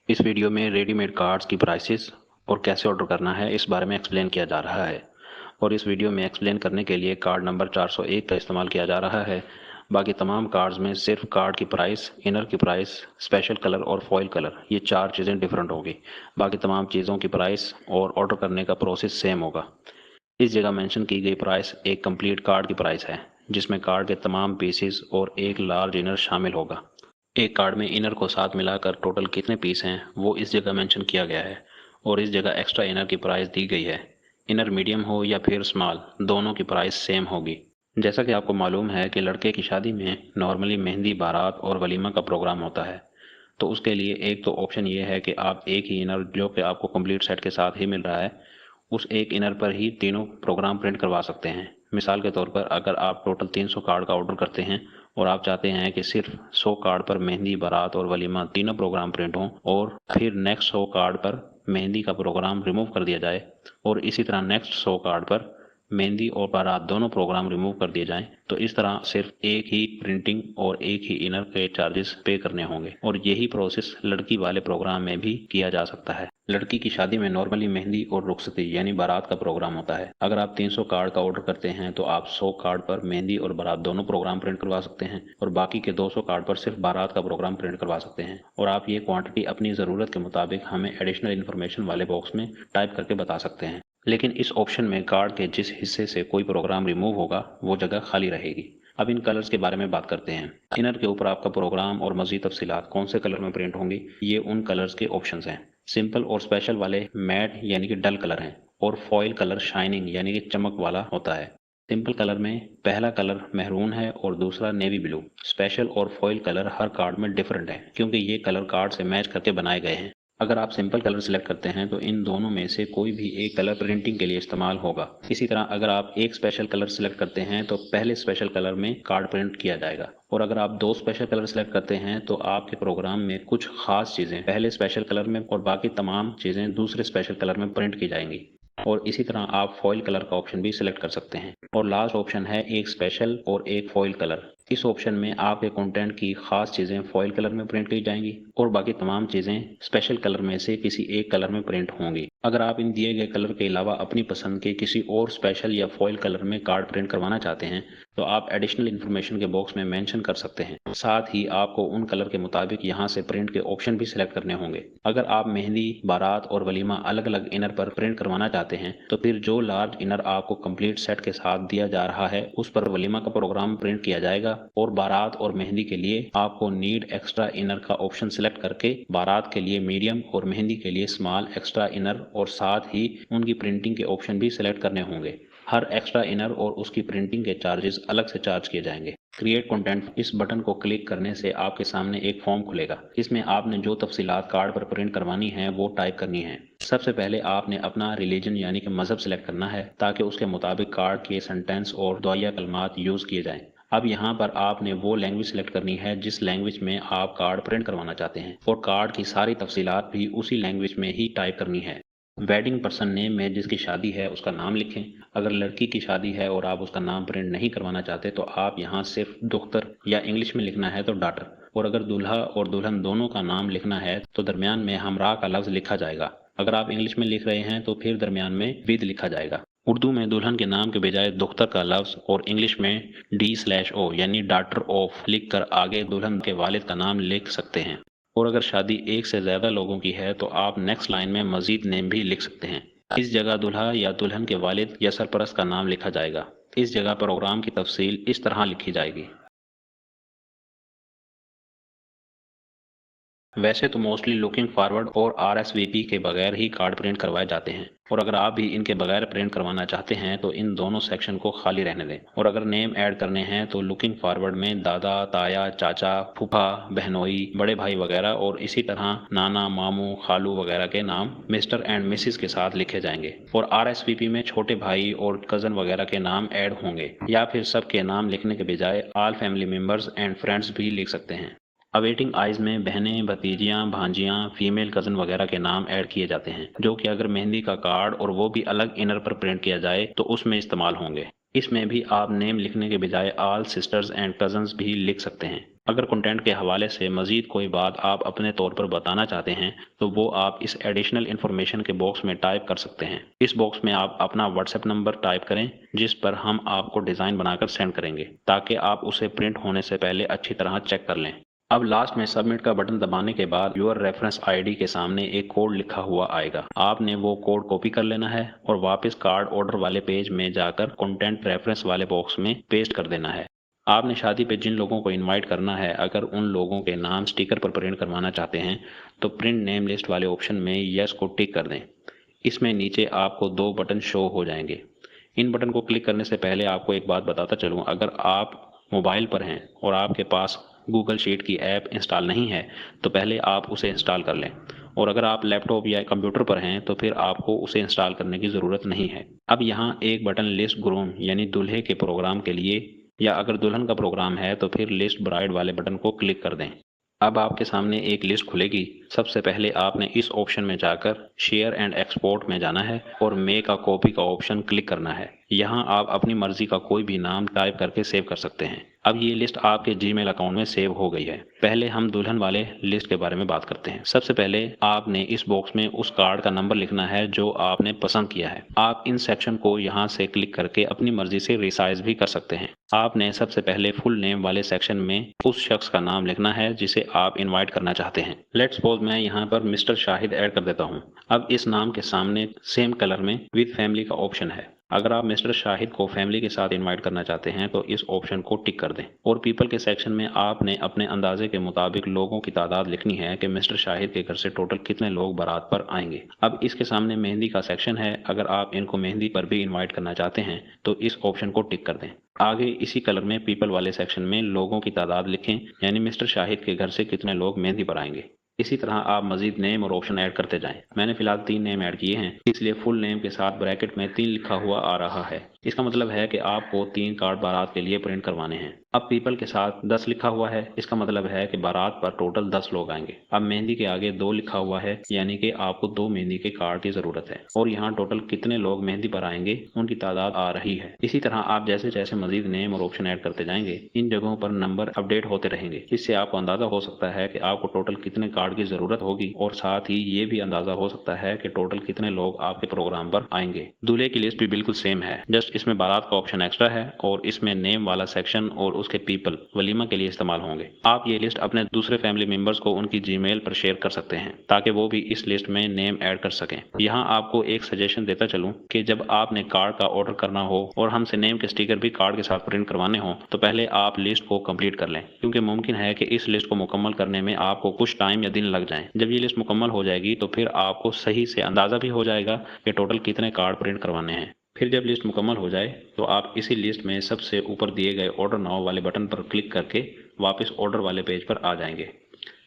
इस वीडियो में readymade cards की प्राइसेस और कैसे ऑर्डर करना है इस बारे में एक्सप्लेन किया जा रहा है। और इस वीडियो में एक्सप्लेन करने के लिए कार्ड नंबर 401 का इस्तेमाल किया जा रहा है। बाकी तमाम कार्ड्स में सिर्फ कार्ड की प्राइस, इनर की प्राइस, स्पेशल कलर और फॉइल कलर, ये 4 चीज़ें डिफरेंट होगी। बाकी तमाम चीज़ों की प्राइस और ऑर्डर करने का प्रोसेस सेम होगा। इस जगह मेंशन की गई प्राइस एक कंप्लीट कार्ड की प्राइस है, जिसमें कार्ड के तमाम पीसेस और एक लार्ज इनर शामिल होगा। एक कार्ड में इनर को साथ मिलाकर टोटल कितने पीस हैं वो इस जगह मेंशन किया गया है और इस जगह एक्स्ट्रा इनर की प्राइस दी गई है। इनर मीडियम हो या फिर स्मॉल, दोनों की प्राइस सेम होगी। जैसा कि आपको मालूम है कि लड़के की शादी में नॉर्मली मेहंदी, बारात और वलीमा का प्रोग्राम होता है, तो उसके लिए एक तो ऑप्शन ये है कि आप एक ही इनर जो कि आपको कंप्लीट सेट के साथ ही मिल रहा है, उस एक इनर पर ही तीनों प्रोग्राम प्रिंट करवा सकते हैं। मिसाल के तौर पर अगर आप टोटल 300 कार्ड का ऑर्डर करते हैं और आप चाहते हैं कि सिर्फ 100 कार्ड पर मेहंदी, बारात और वलीमा तीनों प्रोग्राम प्रिंट हों और फिर नेक्स्ट 100 कार्ड पर मेहंदी का प्रोग्राम रिमूव कर दिया जाए और इसी तरह नेक्स्ट 100 कार्ड पर मेहंदी और बारात दोनों प्रोग्राम रिमूव कर दिए जाएं, तो इस तरह सिर्फ एक ही प्रिंटिंग और एक ही इनर के चार्जेस पे करने होंगे। और यही प्रोसेस लड़की वाले प्रोग्राम में भी किया जा सकता है। लड़की की शादी में नॉर्मली मेहंदी और रुखसती यानी बारात का प्रोग्राम होता है। अगर आप 300 कार्ड का ऑर्डर करते हैं तो आप 100 कार्ड पर मेहंदी और बारात दोनों प्रोग्राम प्रिंट करवा सकते हैं और बाकी के 200 कार्ड पर सिर्फ बारात का प्रोग्राम प्रिंट करवा सकते हैं। और आप ये क्वांटिटी अपनी ज़रूरत के मुताबिक हमें एडिशनल इन्फॉर्मेशन वाले बॉक्स में टाइप करके बता सकते हैं। लेकिन इस ऑप्शन में कार्ड के जिस हिस्से से कोई प्रोग्राम रिमूव होगा वो जगह खाली रहेगी। अब इन कलर्स के बारे में बात करते हैं। इनर के ऊपर आपका प्रोग्राम और मजीद तफसीलात कौन से कलर में प्रिंट होंगी, ये उन कलर्स के ऑप्शंस हैं। सिंपल और स्पेशल वाले मैट यानी कि डल कलर हैं और फॉइल कलर शाइनिंग यानी कि चमक वाला होता है। सिंपल कलर में पहला कलर मेहरून है और दूसरा नेवी ब्लू। स्पेशल और फॉइल कलर हर कार्ड में डिफरेंट है क्योंकि ये कलर कार्ड से मैच करके बनाए गए हैं। अगर आप सिंपल कलर सिलेक्ट करते हैं तो इन दोनों में से कोई भी एक कलर प्रिंटिंग के लिए इस्तेमाल होगा। इसी तरह अगर आप एक स्पेशल कलर सिलेक्ट करते हैं तो पहले स्पेशल कलर में कार्ड प्रिंट किया जाएगा और अगर आप 2 स्पेशल कलर सिलेक्ट करते हैं तो आपके प्रोग्राम में कुछ खास चीज़ें पहले स्पेशल कलर में और बाकी तमाम चीज़ें दूसरे स्पेशल कलर में प्रिंट की जाएंगी। और इसी तरह आप फॉइल कलर का ऑप्शन भी सिलेक्ट कर सकते हैं। और लास्ट ऑप्शन है एक स्पेशल और एक फॉइल कलर। इस ऑप्शन में आपके कंटेंट की खास चीज़ें फॉइल कलर में प्रिंट की जाएंगी और बाकी तमाम चीज़ें स्पेशल कलर में से किसी एक कलर में प्रिंट होंगी। अगर आप इन दिए गए कलर के अलावा अपनी पसंद के किसी और स्पेशल या फॉइल कलर में कार्ड प्रिंट करवाना चाहते हैं तो आप एडिशनल इन्फॉर्मेशन के बॉक्स में मेंशन कर सकते हैं। साथ ही आपको उन कलर के मुताबिक यहाँ से प्रिंट के ऑप्शन भी सिलेक्ट करने होंगे। अगर आप मेहंदी, बारात और वलीमा अलग अलग इनर पर प्रिंट करवाना चाहते हैं तो फिर जो लार्ज इनर आपको कंप्लीट सेट के साथ दिया जा रहा है उस पर वलीमा का प्रोग्राम प्रिंट किया जाएगा और बारात और मेहंदी के लिए आपको नीड एक्स्ट्रा इनर का ऑप्शन सिलेक्ट करके बारात के लिए मीडियम और मेहंदी के लिए स्मॉल एक्स्ट्रा इनर और साथ ही उनकी प्रिंटिंग के ऑप्शन भी सिलेक्ट करने होंगे। हर एक्स्ट्रा इनर और उसकी प्रिंटिंग के चार्जेस अलग से चार्ज किए जाएंगे। क्रिएट कंटेंट इस बटन को क्लिक करने से आपके सामने एक फॉर्म खुलेगा। इसमें आपने जो तफसीलात कार्ड पर प्रिंट करवानी है वो टाइप करनी है। सबसे पहले आपने अपना रिलीजन यानी कि मजहब सिलेक्ट करना है ताकि उसके मुताबिक कार्ड के सेंटेंस और दुआया कलमात यूज़ किए जाएं। अब यहाँ पर आपने वो लैंग्वेज सिलेक्ट करनी है जिस लैंग्वेज में आप कार्ड प्रिंट करवाना चाहते हैं और कार्ड की सारी तफसीलात भी उसी लैंग्वेज में ही टाइप करनी है। वेडिंग पर्सन नेम में जिसकी शादी है उसका नाम लिखें। अगर लड़की की शादी है और आप उसका नाम प्रिंट नहीं करवाना चाहते तो आप यहाँ सिर्फ दुख्तर या इंग्लिश में लिखना है तो डॉटर। और अगर दूल्हा और दुल्हन दोनों का नाम लिखना है तो दरमियान में हमरा का लफ्ज़ लिखा जाएगा। अगर आप इंग्लिश में लिख रहे हैं तो फिर दरमियान में विद लिखा जाएगा। उर्दू में दुल्हन के नाम के बजाय दुख्तर का लफ्ज़ और इंग्लिश में D/O यानी डॉटर ऑफ लिख कर आगे दुल्हन के वालिद का नाम लिख सकते हैं। और अगर शादी एक से ज़्यादा लोगों की है तो आप नेक्स्ट लाइन में मज़ीद नेम भी लिख सकते हैं। इस जगह दूल्हा या दुल्हन के वालिद या सरपरस्त का नाम लिखा जाएगा। इस जगह प्रोग्राम की तफसील इस तरह लिखी जाएगी। वैसे तो मोस्टली लुकिंग फॉरवर्ड और RSVP के बगैर ही कार्ड प्रिंट करवाए जाते हैं और अगर आप भी इनके बगैर प्रिंट करवाना चाहते हैं तो इन दोनों सेक्शन को खाली रहने दें। और अगर नेम ऐड करने हैं तो लुकिंग फॉरवर्ड में दादा, ताया, चाचा, फूफा, बहनोई, बड़े भाई वगैरह और इसी तरह नाना, मामू, खालू वगैरह के नाम मिस्टर एंड मिसिस के साथ लिखे जाएंगे। और RSVP में छोटे भाई और कज़न वगैरह के नाम ऐड होंगे या फिर सबके नाम लिखने के बजाय all family members and friends भी लिख सकते हैं। अवेटिंग आइज में बहनें, भतीजियाँ, भांजियाँ, फीमेल कज़न वगैरह के नाम ऐड किए जाते हैं जो कि अगर मेहंदी का कार्ड और वो भी अलग इनर पर प्रिंट किया जाए तो उसमें इस्तेमाल होंगे। इसमें भी आप नेम लिखने के बजाय ऑल सिस्टर्स एंड कज़न्स भी लिख सकते हैं। अगर कंटेंट के हवाले से मज़ीद कोई बात आप अपने तौर पर बताना चाहते हैं तो वो आप इस एडिशनल इन्फॉर्मेशन के बॉक्स में टाइप कर सकते हैं। इस बॉक्स में आप अपना व्हाट्सएप नंबर टाइप करें जिस पर हम आपको डिज़ाइन बनाकर सेंड करेंगे ताकि आप उसे प्रिंट होने से पहले अच्छी तरह चेक कर लें। अब लास्ट में सबमिट का बटन दबाने के बाद योर रेफरेंस आईडी के सामने एक कोड लिखा हुआ आएगा। आपने वो कोड कॉपी कर लेना है और वापस कार्ड ऑर्डर वाले पेज में जाकर कंटेंट रेफरेंस वाले बॉक्स में पेस्ट कर देना है। आपने शादी पे जिन लोगों को इनवाइट करना है, अगर उन लोगों के नाम स्टिकर पर प्रिंट करवाना चाहते हैं तो प्रिंट नेम लिस्ट वाले ऑप्शन में यस को टिक कर दें। इसमें नीचे आपको 2 बटन शो हो जाएंगे। इन बटन को क्लिक करने से पहले आपको एक बात बताता चलूँ, अगर आप मोबाइल पर हैं और आपके पास गूगल शीट की ऐप इंस्टॉल नहीं है तो पहले आप उसे इंस्टॉल कर लें, और अगर आप लैपटॉप या कंप्यूटर पर हैं तो फिर आपको उसे इंस्टॉल करने की ज़रूरत नहीं है। अब यहाँ एक बटन लिस्ट ग्रूम यानी दूल्हे के प्रोग्राम के लिए, या अगर दुल्हन का प्रोग्राम है तो फिर लिस्ट ब्राइड वाले बटन को क्लिक कर दें। अब आपके सामने एक लिस्ट खुलेगी। सबसे पहले आपने इस ऑप्शन में जाकर शेयर एंड एक्सपोर्ट में जाना है और मेक अ कॉपी का ऑप्शन क्लिक करना है। यहाँ आप अपनी मर्जी का कोई भी नाम टाइप करके सेव कर सकते हैं। अब ये लिस्ट आपके जीमेल अकाउंट में सेव हो गई है। पहले हम दुल्हन वाले लिस्ट के बारे में बात करते हैं। सबसे पहले आपने इस बॉक्स में उस कार्ड का नंबर लिखना है जो आपने पसंद किया है। आप इन सेक्शन को यहाँ से क्लिक करके अपनी मर्जी से रिसाइज भी कर सकते हैं। आपने सबसे पहले फुल नेम वाले सेक्शन में उस शख्स का नाम लिखना है जिसे आप इनवाइट करना चाहते हैं। लेट्स सपोज मैं यहाँ पर मिस्टर शाहिद ऐड कर देता हूँ। अब इस नाम के सामने सेम कलर में विद फैमिली का ऑप्शन है। अगर आप मिस्टर शाहिद को फैमिली के साथ इनवाइट करना चाहते हैं तो इस ऑप्शन को टिक कर दें। और पीपल के सेक्शन में आपने अपने अंदाजे के मुताबिक लोगों की तादाद लिखनी है कि मिस्टर शाहिद के घर से टोटल कितने लोग बारात पर आएंगे। अब इसके सामने मेहंदी का सेक्शन है। अगर आप इनको मेहंदी पर भी इन्वाइट करना चाहते हैं तो इस ऑप्शन को टिक कर दें। आगे इसी कलर में पीपल वाले सेक्शन में लोगों की तादाद लिखें, यानी मिस्टर शाहिद के घर से कितने लोग मेहंदी पर आएंगे। इसी तरह आप मजीद नेम और ऑप्शन ऐड करते जाएं। मैंने फिलहाल 3 नेम ऐड किए हैं, इसलिए फुल नेम के साथ ब्रैकेट में 3 लिखा हुआ आ रहा है। इसका मतलब है कि आपको 3 कार्ड बारात के लिए प्रिंट करवाने हैं। अब पीपल के साथ 10 लिखा हुआ है, इसका मतलब है कि बारात पर टोटल 10 लोग आएंगे। अब मेहंदी के आगे 2 लिखा हुआ है, यानी कि आपको 2 मेहंदी के कार्ड की जरूरत है। और यहाँ टोटल कितने लोग मेहंदी पर आएंगे उनकी तादाद आ रही है। इसी तरह आप जैसे जैसे मजीद नेम और ऑप्शन ऐड करते जाएंगे, इन जगहों पर नंबर अपडेट होते रहेंगे। इससे आपको अंदाजा हो सकता है कि आपको टोटल कितने कार्ड की जरूरत होगी, और साथ ही ये भी अंदाजा हो सकता है कि टोटल कितने लोग आपके प्रोग्राम पर आएंगे। दूल्हे की लिस्ट भी बिल्कुल सेम है, जस्ट इसमें बारात का ऑप्शन एक्स्ट्रा है और इसमें नेम वाला सेक्शन और उसके पीपल वलीमा के लिए इस्तेमाल होंगे। आप ये लिस्ट अपने दूसरे फैमिली मेंबर्स को उनकी जीमेल पर शेयर कर सकते हैं ताकि वो भी इस लिस्ट में नेम ऐड कर सकें। यहाँ आपको एक सजेशन देता चलूं कि जब आपने कार्ड का ऑर्डर करना हो और हमसे नेम के स्टिकर भी कार्ड के साथ प्रिंट करवाने हो तो पहले आप लिस्ट को कंप्लीट कर लें, क्योंकि मुमकिन है कि इस लिस्ट को मुकम्मल करने में आपको कुछ टाइम या दिन लग जाएं। जब ये लिस्ट मुकम्मल हो जाएगी तो फिर आपको सही से अंदाजा भी हो जाएगा कि टोटल कितने कार्ड प्रिंट करवाने हैं। फिर जब लिस्ट मुकम्मल हो जाए तो आप इसी लिस्ट में सबसे ऊपर दिए गए ऑर्डर नाउ वाले बटन पर क्लिक करके वापस ऑर्डर वाले पेज पर आ जाएंगे।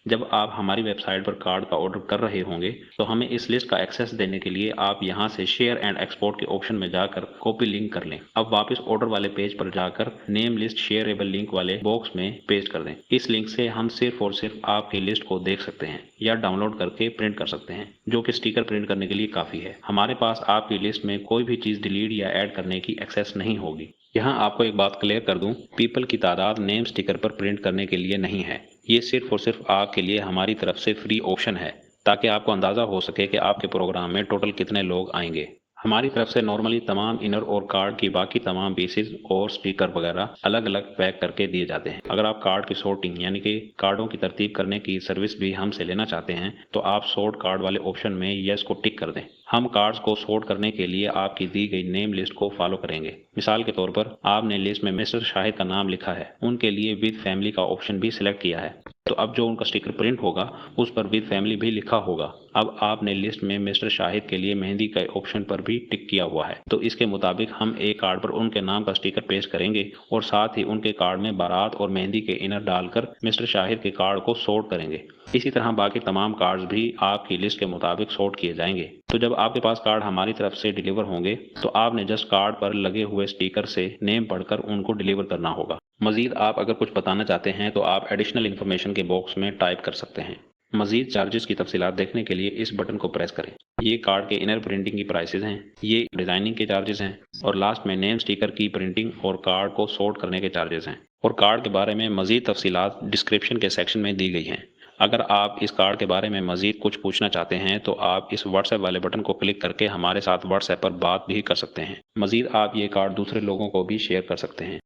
जब आप हमारी वेबसाइट पर कार्ड का ऑर्डर कर रहे होंगे तो हमें इस लिस्ट का एक्सेस देने के लिए आप यहां से शेयर एंड एक्सपोर्ट के ऑप्शन में जाकर कॉपी लिंक कर लें। अब वापस ऑर्डर वाले पेज पर जाकर नेम लिस्ट शेयरेबल लिंक वाले बॉक्स में पेस्ट कर दें। इस लिंक से हम सिर्फ और सिर्फ आपकी लिस्ट को देख सकते हैं या डाउनलोड करके प्रिंट कर सकते हैं, जो कि स्टिकर प्रिंट करने के लिए काफ़ी है। हमारे पास आपकी लिस्ट में कोई भी चीज़ डिलीट या ऐड करने की एक्सेस नहीं होगी। यहाँ आपको एक बात क्लियर कर दूं, पीपल की तादाद नेम स्टिकर पर प्रिंट करने के लिए नहीं है। ये सिर्फ और सिर्फ आपके लिए हमारी तरफ से फ्री ऑप्शन है ताकि आपको अंदाज़ा हो सके कि आपके प्रोग्राम में टोटल कितने लोग आएंगे। हमारी तरफ से नॉर्मली तमाम इनर और कार्ड की बाकी तमाम पीसेस और स्टिकर वगैरह अलग अलग पैक करके दिए जाते हैं। अगर आप कार्ड की सॉर्टिंग यानी कि कार्डों की तरतीब करने की सर्विस भी हमसे लेना चाहते हैं तो आप सॉर्ट कार्ड वाले ऑप्शन में यस को टिक कर दें। हम कार्ड्स को सॉर्ट करने के लिए आपकी दी गई नेम लिस्ट को फॉलो करेंगे। मिसाल के तौर पर आपने लिस्ट में मिस्टर शाहिद का नाम लिखा है, उनके लिए विद फैमिली का ऑप्शन भी सिलेक्ट किया है, तो अब जो उनका स्टिकर प्रिंट होगा उस पर विद फैमिली भी लिखा होगा। अब आपने लिस्ट में मिस्टर शाहिद के लिए मेहंदी के ऑप्शन पर भी टिक किया हुआ है, तो इसके मुताबिक हम एक कार्ड पर उनके नाम का स्टिकर पेस्ट करेंगे और साथ ही उनके कार्ड में बारात और मेहंदी के इनर डालकर मिस्टर शाहिद के कार्ड को सॉर्ट करेंगे। इसी तरह बाकी तमाम कार्ड्स भी आपकी लिस्ट के मुताबिक सॉर्ट किए जाएंगे। तो जब आपके पास कार्ड हमारी तरफ से डिलीवर होंगे तो आपने जस्ट कार्ड पर लगे हुए स्टिकर से नेम पढ़कर उनको डिलीवर करना होगा। मजीद आप अगर कुछ बताना चाहते हैं तो आप एडिशनल इन्फॉर्मेशन के बॉक्स में टाइप कर सकते हैं। मजीद चार्जेस की तफसीलात देखने के लिए इस बटन को प्रेस करें। ये कार्ड के इनर प्रिंटिंग की प्राइसेस हैं, ये डिज़ाइनिंग के चार्जेस हैं और लास्ट में नेम स्टिकर की प्रिंटिंग और कार्ड को सोर्ट करने के चार्जेस हैं। और कार्ड के बारे में मजीद तफसीलात डिस्क्रिप्शन के सेक्शन में दी गई हैं। अगर आप इस कार्ड के बारे में मजीद कुछ पूछना चाहते हैं तो आप इस व्हाट्सएप वाले बटन को क्लिक करके हमारे साथ व्हाट्सएप पर बात भी कर सकते हैं। मजीद आप ये कार्ड दूसरे लोगों को भी शेयर कर सकते हैं।